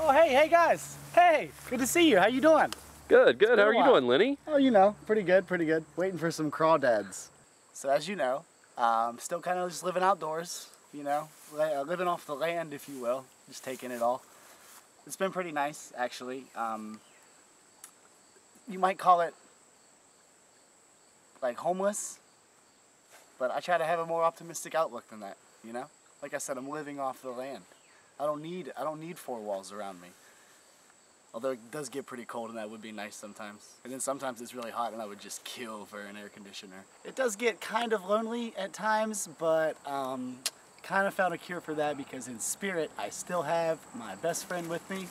Oh, hey guys. Hey, good to see you. How you doing? Good. How are you doing, Lenny? Oh, you know, pretty good. Waiting for some crawdads. So as you know, still kind of just living outdoors, you know, living off the land, if you will, just taking it all. It's been pretty nice, actually. You might call it like homeless, but I try to have a more optimistic outlook than that, you know? Like I said, I'm living off the land. I don't need 4 walls around me. Although it does get pretty cold and that would be nice sometimes. And then sometimes it's really hot and I would just kill for an air conditioner. It does get kind of lonely at times, but kind of found a cure for that because in spirit I still have my best friend with me.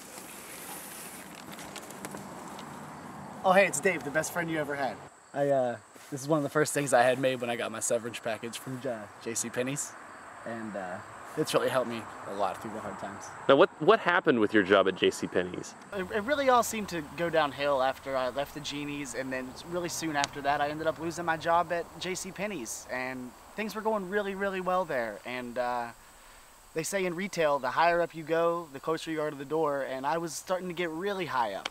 Oh hey, it's Dave, the best friend you ever had. This is one of the first things I had made when I got my severance package from JCPenney's. And it's really helped me a lot through the hard times. Now, what happened with your job at JCPenney's? It really all seemed to go downhill after I left the Genies, and then really soon after that I ended up losing my job at JCPenney's, and things were going really, really well there. And they say in retail, the higher up you go, the closer you are to the door, and I was starting to get really high up.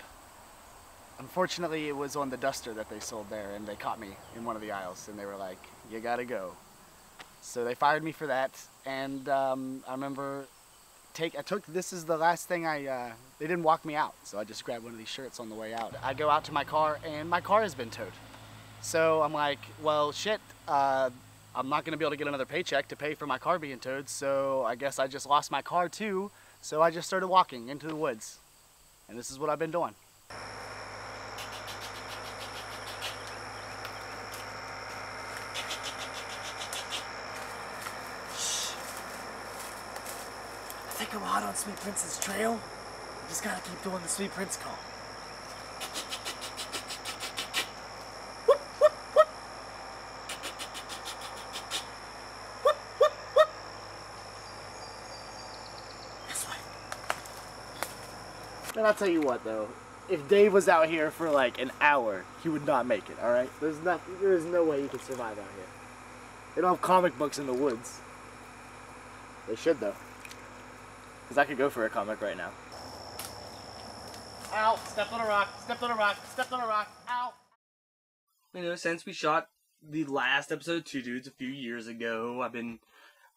Unfortunately, it was on the duster that they sold there, and they caught me in one of the aisles, and they were like, "You gotta go." So they fired me for that, and I remember this is the last thing they didn't walk me out, so I just grabbed one of these shirts on the way out. I go out to my car, and my car has been towed. So I'm like, well, shit, I'm not gonna be able to get another paycheck to pay for my car being towed, so I guess I just lost my car too, so I just started walking into the woods. And this is what I've been doing. I think I'm hot on Sweet Prince's trail. I just gotta keep doing the Sweet Prince call. Whoop, whoop, whoop. Whoop, whoop, whoop. This way. And I'll tell you what though, if Dave was out here for like an hour, he would not make it, alright? There is no way he could survive out here. They don't have comic books in the woods. They should though. Because I could go for a comic right now. Ow! Stepped on a rock, stepped on a rock, stepped on a rock, ow! You know, since we shot the last episode of Two Dudes a few years ago,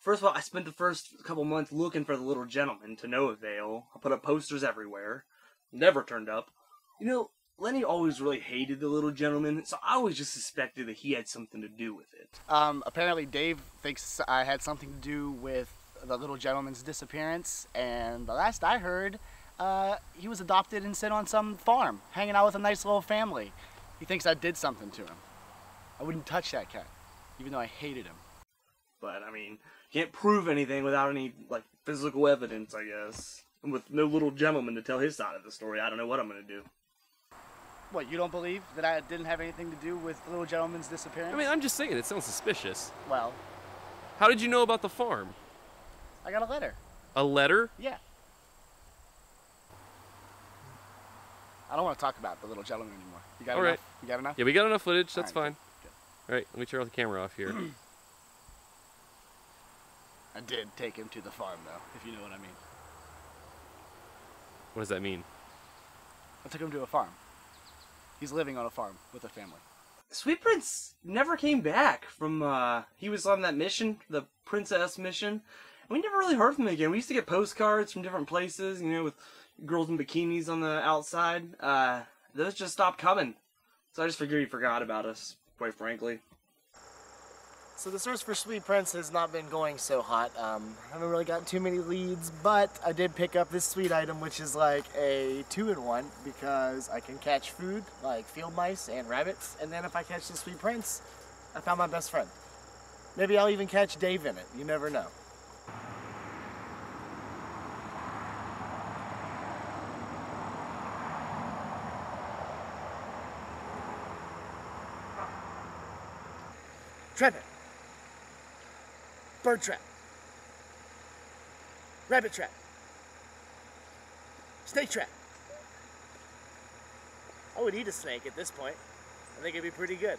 first of all, I spent the first couple months looking for the little gentleman to no avail. I put up posters everywhere. Never turned up. You know, Lenny always really hated the little gentleman, so I always just suspected that he had something to do with it. Apparently Dave thinks I had something to do with the little gentleman's disappearance, and the last I heard, he was adopted and sent on some farm, hanging out with a nice little family. He thinks I did something to him. I wouldn't touch that cat, even though I hated him. But, I mean, you can't prove anything without any, like, physical evidence, I guess. And with no little gentleman to tell his side of the story, I don't know what I'm gonna do. What, you don't believe that I didn't have anything to do with the little gentleman's disappearance? I mean, I'm just saying, it sounds suspicious. Well, How did you know about the farm? I got a letter. A letter? Yeah. I don't want to talk about the little gentleman anymore. You got All enough? right. You got enough? Yeah, we got enough footage, that's All right, fine. All right, let me turn the camera off here. I did take him to the farm, though, if you know what I mean. What does that mean? I took him to a farm. He's living on a farm with a family. Sweet Prince never came back from, he was on that mission, the princess mission. And we never really heard from him again. We used to get postcards from different places, you know, with girls in bikinis on the outside. Those just stopped coming. So I just figured he forgot about us, quite frankly. So the search for Sweet Prince has not been going so hot. I haven't really gotten too many leads, but I did pick up this sweet item, which is like a 2-in-1 because I can catch food like field mice and rabbits, and then if I catch the Sweet Prince, I found my best friend. Maybe I'll even catch Dave in it. You never know. Trap it. Bird trap. Rabbit trap. Snake trap. I would eat a snake at this point. I think it'd be pretty good.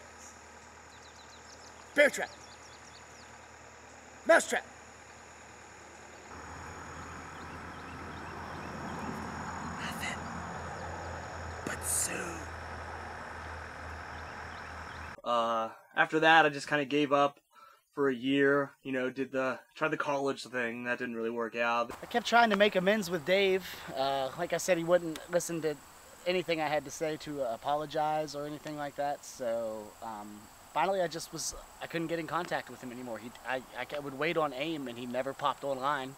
Bear trap. Mouse trap. soon. After that, I just kind of gave up for a year. You know, tried the college thing. That didn't really work out. I kept trying to make amends with Dave. Like I said, he wouldn't listen to anything I had to say to apologize or anything like that. So finally, I couldn't get in contact with him anymore. I would wait on AIM and he never popped online.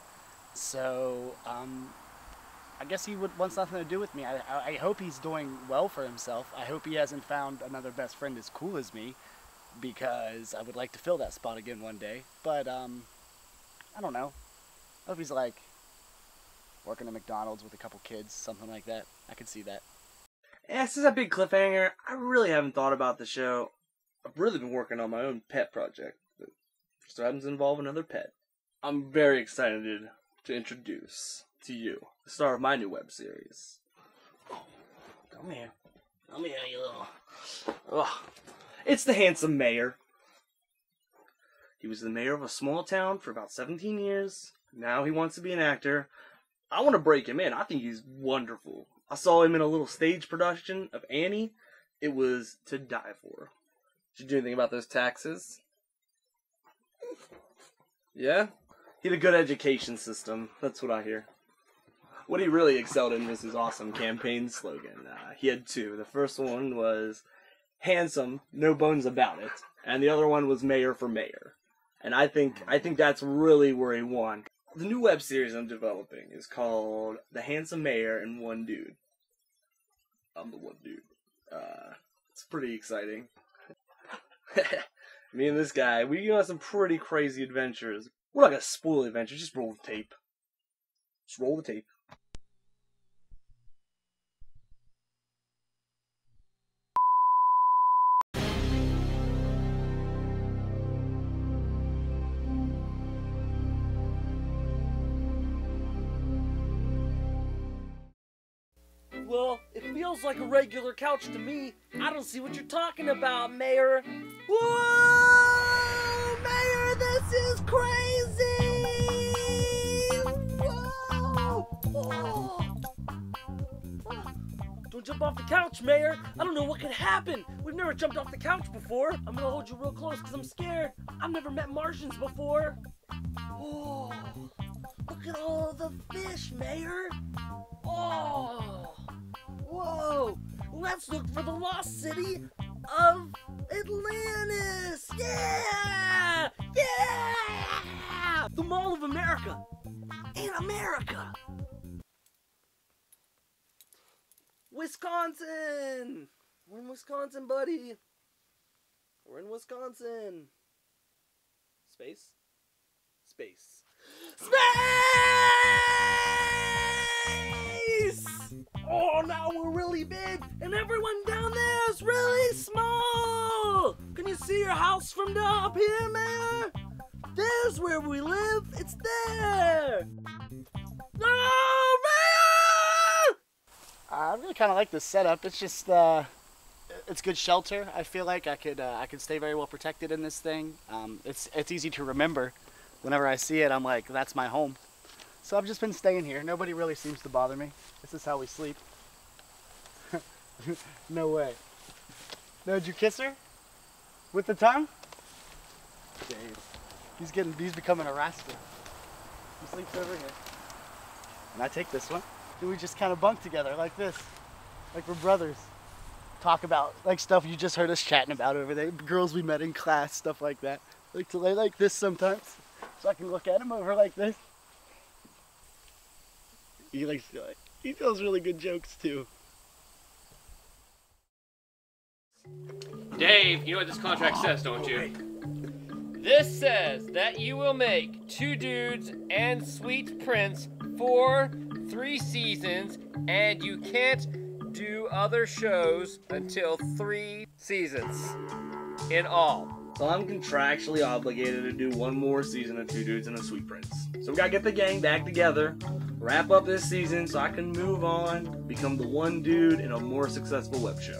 So I guess he wants nothing to do with me. I hope he's doing well for himself. I hope he hasn't found another best friend as cool as me, because I would like to fill that spot again one day. But I don't know. I hope he's like working at McDonald's with a couple kids, something like that. I could see that. Yeah, this is a big cliffhanger. I really haven't thought about the show. I've really been working on my own pet project, but just happens to involve another pet. I'm very excited to introduce to you the star of my new web series. Oh, come here. Come here, you little... Oh. It's the handsome mayor. He was the mayor of a small town for about 17 years. Now he wants to be an actor. I want to break him in. I think he's wonderful. I saw him in a little stage production of Annie. It was to die for. Did you do anything about those taxes? Yeah? He had a good education system. That's what I hear. What he really excelled in was his awesome campaign slogan. He had two. The first one was handsome, no bones about it. And the other one was mayor for mayor. And I think that's really where he won. The new web series I'm developing is called The Handsome Mayor and One Dude. I'm the one dude. It's pretty exciting. Me and this guy, we go on some pretty crazy adventures. We're not gonna spoil the adventure, just roll the tape. Just roll the tape. Well, it feels like a regular couch to me. I don't see what you're talking about, Mayor. Whoa! Mayor, this is crazy! Whoa! Oh. Don't jump off the couch, Mayor. I don't know what could happen. We've never jumped off the couch before. I'm gonna hold you real close because I'm scared. I've never met Martians before. Oh, look at all the fish, Mayor. Oh. Whoa! Let's look for the lost city of Atlantis! Yeah! Yeah! The Mall of America! In America! Wisconsin! We're in Wisconsin, buddy! We're in Wisconsin! Space? Space. Space! Oh, now we're really big, and everyone down there is really small! Can you see your house from up here, Mayor? There's where we live. It's there! No, Mayor! I really kind of like this setup. It's just, it's good shelter. I feel like I could stay very well protected in this thing. It's easy to remember. Whenever I see it, I'm like, that's my home. So I've just been staying here. Nobody really seems to bother me. This is how we sleep. No way. No, did you kiss her? With the tongue? Dave. He's becoming a rascal. He sleeps over here. And I take this one. And we just kind of bunk together like this. Like we're brothers. Talk about like stuff you just heard us chatting about over there. Girls we met in class, stuff like that. Like to lay like this sometimes. So I can look at him over like this. He tells really good jokes too. Dave, you know what this contract says, don't you? This says that you will make Two Dudes and Sweet Prince for 3 seasons, and you can't do other shows until 3 seasons in all. So I'm contractually obligated to do one more season of Two Dudes and a Sweet Prince. So we gotta get the gang back together, wrap up this season so I can move on, become the one dude in a more successful web show.